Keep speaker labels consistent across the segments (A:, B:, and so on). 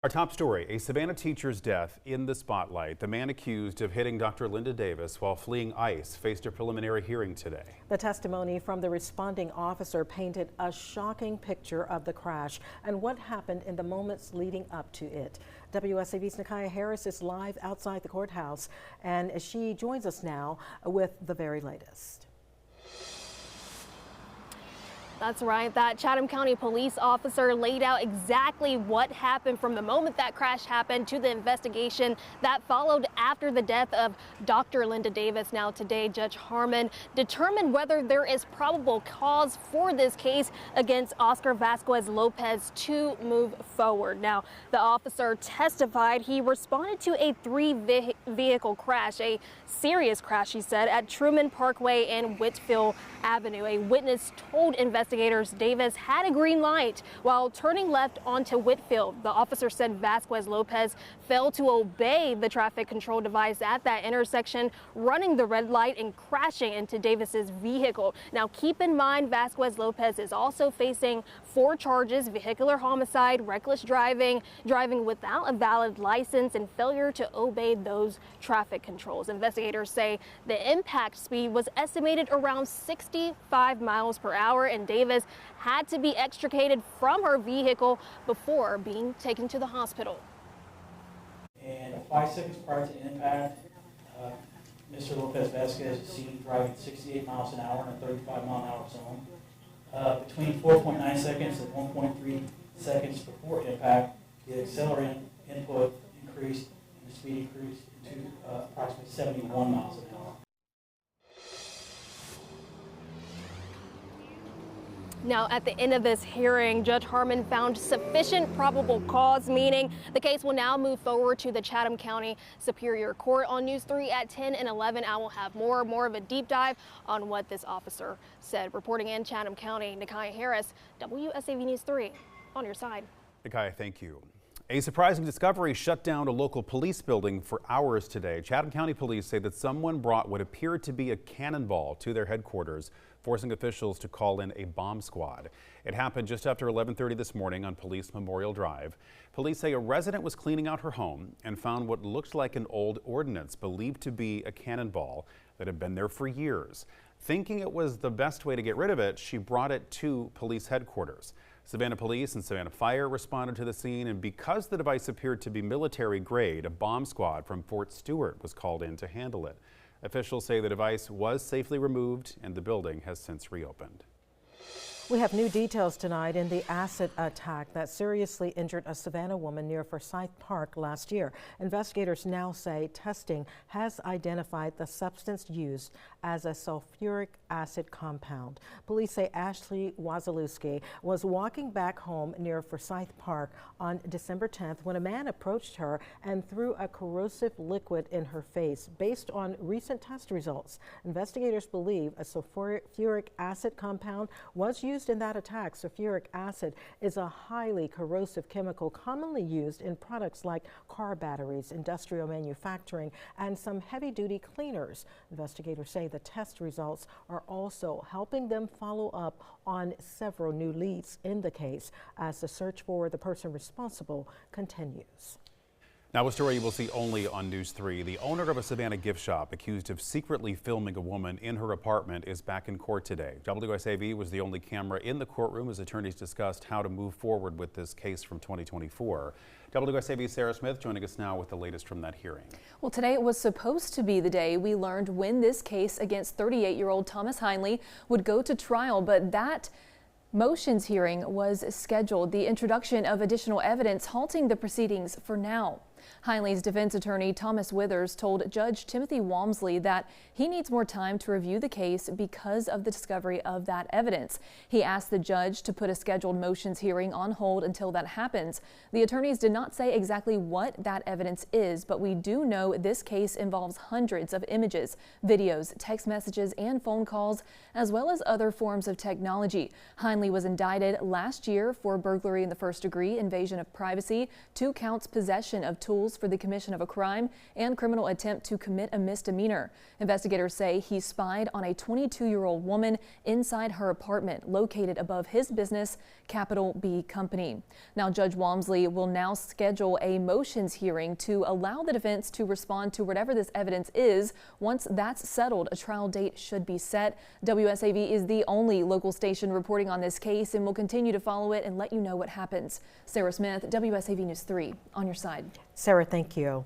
A: Our top story, a Savannah teacher's death in the spotlight. The man accused of hitting Dr. Linda Davis while fleeing ICE faced a preliminary hearing today.
B: The testimony from the responding officer painted a shocking picture of the crash and what happened in the moments leading up to it. WSAV's Nakaya Harris is live outside the courthouse, and she joins us now with the very latest.
C: That's right. That Chatham County police officer laid out exactly what happened from the moment that crash happened to the investigation that followed after the death of Dr. Linda Davis. Now today, Judge Harmon determined whether there is probable cause for this case against Oscar Vasquez Lopez to move forward. Now, the officer testified he responded to a three-vehicle crash, a serious crash, he said, at Truman Parkway and Whitfield Avenue. A witness told investigators Davis had a green light while turning left onto Whitfield. The officer said Vasquez Lopez failed to obey the traffic control device at that intersection, running the red light and crashing into Davis's vehicle. Now, keep in mind, Vasquez Lopez is also facing 4 charges: vehicular homicide, reckless driving, driving without a valid license, and failure to obey those traffic controls. Investigators say the impact speed was estimated around 65 miles per hour, and Davis had to be extricated from her vehicle before being taken to the hospital.
D: And 5 seconds prior to impact, Mr. Lopez Vasquez is seen driving 68 miles an hour in a 35-mile-an-hour zone. Between 4.9 seconds and 1.3 seconds before impact, the accelerant input increased and the speed increased to approximately 71 miles an hour.
C: Now, at the end of this hearing, Judge Harmon found sufficient probable cause, meaning the case will now move forward to the Chatham County Superior Court. On News 3 at 10 and 11, I will have more of a deep dive on what this officer said. Reporting in Chatham County, Nakaya Harris, WSAV News 3, on your side.
A: Nakaya, thank you. A surprising discovery shut down a local police building for hours today. Chatham County police say that someone brought what appeared to be a cannonball to their headquarters, forcing officials to call in a bomb squad. It happened just after 11:30 this morning on Police Memorial Drive. Police say a resident was cleaning out her home and found what looked like an old ordnance believed to be a cannonball that had been there for years. Thinking it was the best way to get rid of it, she brought it to police headquarters. Savannah Police and Savannah Fire responded to the scene, and because the device appeared to be military grade, a bomb squad from Fort Stewart was called in to handle it. Officials say the device was safely removed and the building has since reopened.
B: We have new details tonight in the acid attack that seriously injured a Savannah woman near Forsyth Park last year. Investigators now say testing has identified the substance used as a sulfuric acid compound. Police say Ashley Wazalewski was walking back home near Forsyth Park on December 10th when a man approached her and threw a corrosive liquid in her face. Based on recent test results, investigators believe a sulfuric acid compound was used in that attack. Sulfuric acid is a highly corrosive chemical commonly used in products like car batteries, industrial manufacturing, and some heavy-duty cleaners. Investigators say the test results are also helping them follow up on several new leads in the case as the search for the person responsible continues.
A: Now, a story you will see only on News 3. The owner of a Savannah gift shop accused of secretly filming a woman in her apartment is back in court today. WSAV was the only camera in the courtroom as attorneys discussed how to move forward with this case from 2024. WSAV's Sarah Smith joining us now with the latest from that hearing.
E: Well, today was supposed to be the day we learned when this case against 38-year-old Thomas Heinley would go to trial, but that motions hearing was scheduled. The introduction of additional evidence halting the proceedings for now. Heinley's defense attorney Thomas Withers told Judge Timothy Walmsley that he needs more time to review the case because of the discovery of that evidence. He asked the judge to put a scheduled motions hearing on hold until that happens. The attorneys did not say exactly what that evidence is, but we do know this case involves hundreds of images, videos, text messages, and phone calls, as well as other forms of technology. Heinley was indicted last year for burglary in the first degree, invasion of privacy, 2 counts possession of tools tools for the commission of a crime and criminal attempt to commit a misdemeanor. Investigators say he spied on a 22-year-old woman inside her apartment located above his business, Capital B Company. Now, Judge Walmsley will now schedule a motions hearing to allow the defense to respond to whatever this evidence is. Once that's settled, a trial date should be set. WSAV is the only local station reporting on this case and will continue to follow it and let you know what happens. Sarah Smith, WSAV News 3, on your side.
B: Sarah, thank you.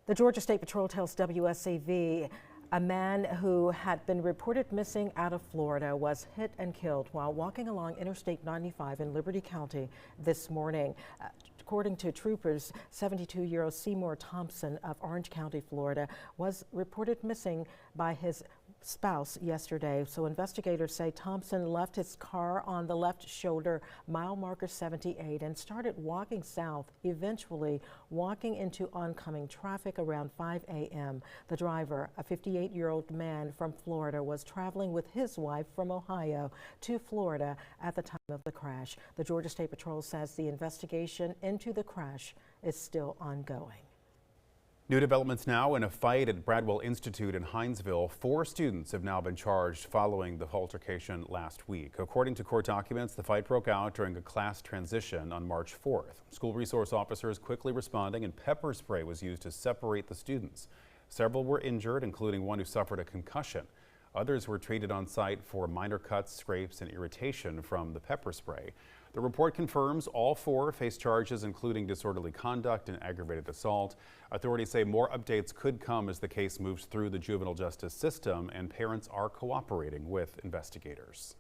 B: The Georgia State Patrol tells WSAV a man who had been reported missing out of Florida was hit and killed while walking along Interstate 95 in Liberty County this morning. According to troopers, 72-year-old Seymour Thompson of Orange County, Florida, was reported missing by his spouse yesterday. So investigators say Thompson left his car on the left shoulder, mile marker 78, and started walking south, eventually walking into oncoming traffic around 5 a.m. The driver, a 58-year-old man from Florida, was traveling with his wife from Ohio to Florida at the time of the crash. The Georgia State Patrol says the investigation into the crash is still ongoing.
A: New developments now in a fight at Bradwell Institute in Hinesville. 4 students have now been charged following the altercation last week. According to court documents, the fight broke out during a class transition on March 4th. School resource officers quickly responding and pepper spray was used to separate the students. Several were injured, including one who suffered a concussion. Others were treated on site for minor cuts, scrapes, and irritation from the pepper spray. The report confirms all 4 face charges, including disorderly conduct and aggravated assault. Authorities say more updates could come as the case moves through the juvenile justice system, and parents are cooperating with investigators.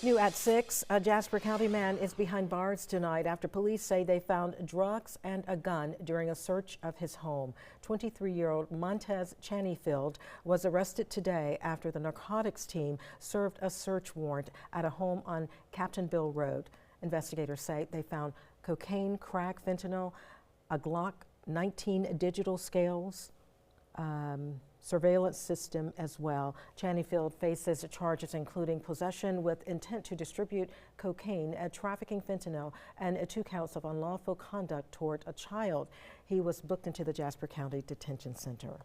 B: New at 6, a Jasper County man is behind bars tonight after police say they found drugs and a gun during a search of his home. 23-year-old Montez Chaneyfield was arrested today after the narcotics team served a search warrant at a home on Captain Bill Road. Investigators say they found cocaine, crack, fentanyl, a Glock 19 digital scales, surveillance system as well. Chaneyfield faces charges including possession with intent to distribute cocaine, trafficking fentanyl, and 2 counts of unlawful conduct toward a child. He was booked into the Jasper County Detention Center.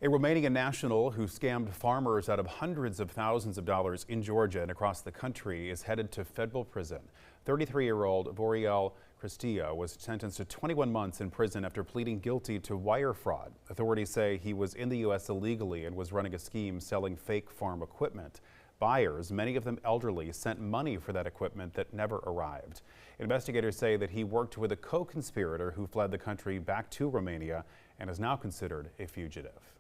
A: A Romanian national who scammed farmers out of hundreds of thousands of dollars in Georgia and across the country is headed to federal prison. 33-year-old Voriel Cristia was sentenced to 21 months in prison after pleading guilty to wire fraud. Authorities say he was in the U.S. illegally and was running a scheme selling fake farm equipment. Buyers, many of them elderly, sent money for that equipment that never arrived. Investigators say that he worked with a co-conspirator who fled the country back to Romania and is now considered a fugitive.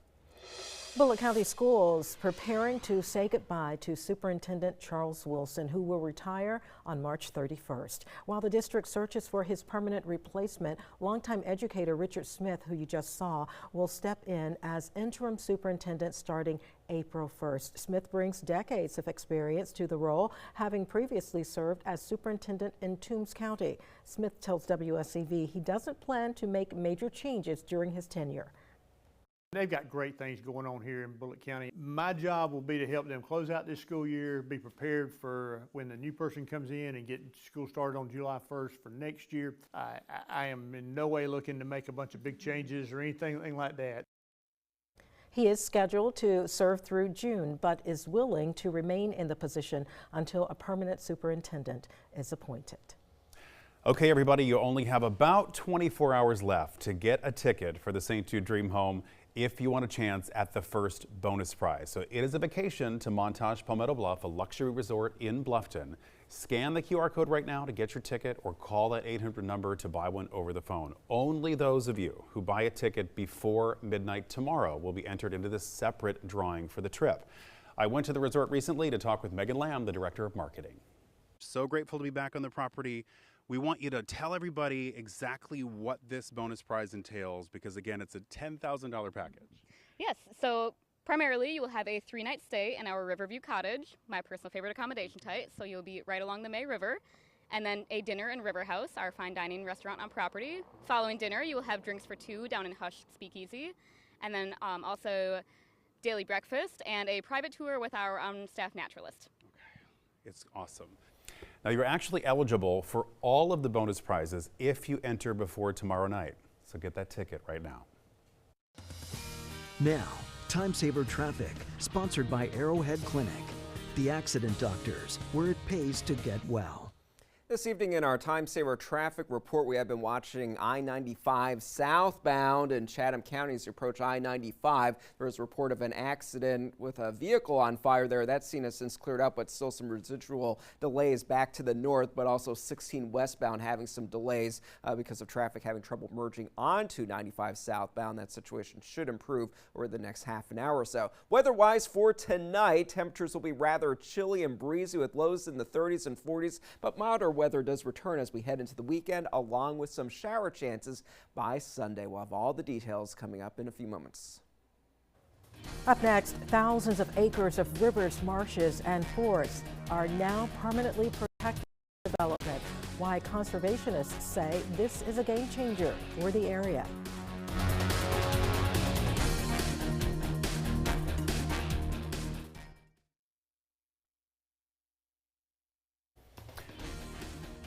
B: Bullitt County Schools preparing to say goodbye to Superintendent Charles Wilson, who will retire on March 31st. While the district searches for his permanent replacement, longtime educator Richard Smith, who you just saw, will step in as interim superintendent starting April 1st. Smith brings decades of experience to the role, having previously served as superintendent in Toombs County. Smith tells WSAV he doesn't plan to make major changes during his tenure.
F: They've got great things going on here in Bullitt County. My job will be to help them close out this school year, be prepared for when the new person comes in and get school started on July 1st for next year. I am in no way looking to make a bunch of big changes or anything like that.
B: He is scheduled to serve through June, but is willing to remain in the position until a permanent superintendent is appointed.
A: Okay, everybody, you only have about 24 hours left to get a ticket for the St. Jude Dream Home if you want a chance at the first bonus prize. So it is a vacation to Montage Palmetto Bluff, a luxury resort in Bluffton. Scan the QR code right now to get your ticket or call that 800 number to buy one over the phone. Only those of you who buy a ticket before midnight tomorrow will be entered into this separate drawing for the trip. I went to the resort recently to talk with Megan Lamb, the director of marketing. So grateful to be back on the property. We want you to tell everybody exactly what this bonus prize entails because, again, it's a $10,000 package.
G: Yes, so primarily you will have a 3-night stay in our Riverview Cottage, my personal favorite accommodation type, so you'll be right along the May River, and then a dinner in River House, our fine dining restaurant on property. Following dinner, you will have drinks for 2 down in Hush Speakeasy, and then also daily breakfast and a private tour with our staff naturalist.
A: Okay, it's awesome. Now, you're actually eligible for all of the bonus prizes if you enter before tomorrow night. So get that ticket right now.
H: Now, Time Saver Traffic, sponsored by Arrowhead Clinic, the accident doctors, where it pays to get well.
I: This evening in our Time Saver Traffic report, we have been watching I-95 southbound in Chatham County as you approach I-95. There was a report of an accident with a vehicle on fire there. That scene has since cleared up, but still some residual delays back to the north, but also 16 westbound having some delays because of traffic having trouble merging onto 95 southbound. That situation should improve over the next half an hour or so. Weather-wise for tonight, temperatures will be rather chilly and breezy with lows in the 30s and 40s, but milder weather does return as we head into the weekend, along with some shower chances by Sunday. We'll have all the details coming up in a few moments.
B: Up next, thousands of acres of rivers, marshes, and forests are now permanently protected from development. Why conservationists say this is a game changer for the area.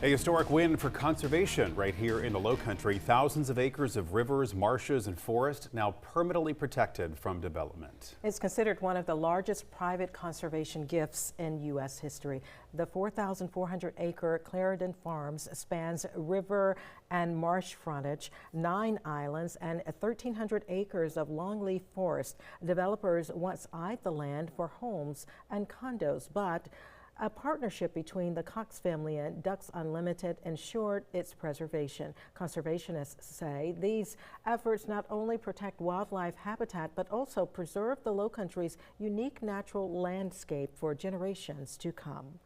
A: A historic win for conservation right here in the Lowcountry. Thousands of acres of rivers, marshes, and forest now permanently protected from development.
B: It's considered one of the largest private conservation gifts in U.S. history. The 4,400-acre Clarendon Farms spans river and marsh frontage, 9 islands, and 1,300 acres of longleaf forest. Developers once eyed the land for homes and condos, but a partnership between the Cox family and Ducks Unlimited ensured its preservation. Conservationists say these efforts not only protect wildlife habitat, but also preserve the Lowcountry's unique natural landscape for generations to come.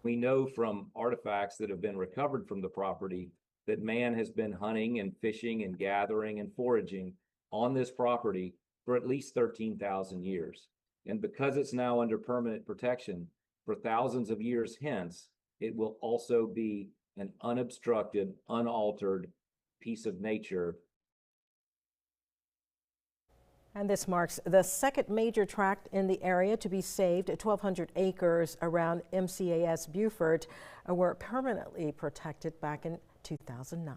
J: We know from artifacts that have been recovered from the property that man has been hunting and fishing and gathering and foraging on this property for at least 13,000 years. And because it's now under permanent protection, for thousands of years hence, it will also be an unobstructed, unaltered piece of nature.
B: And this marks the second major tract in the area to be saved. 1,200 acres around MCAS Beaufort were permanently protected back in 2009.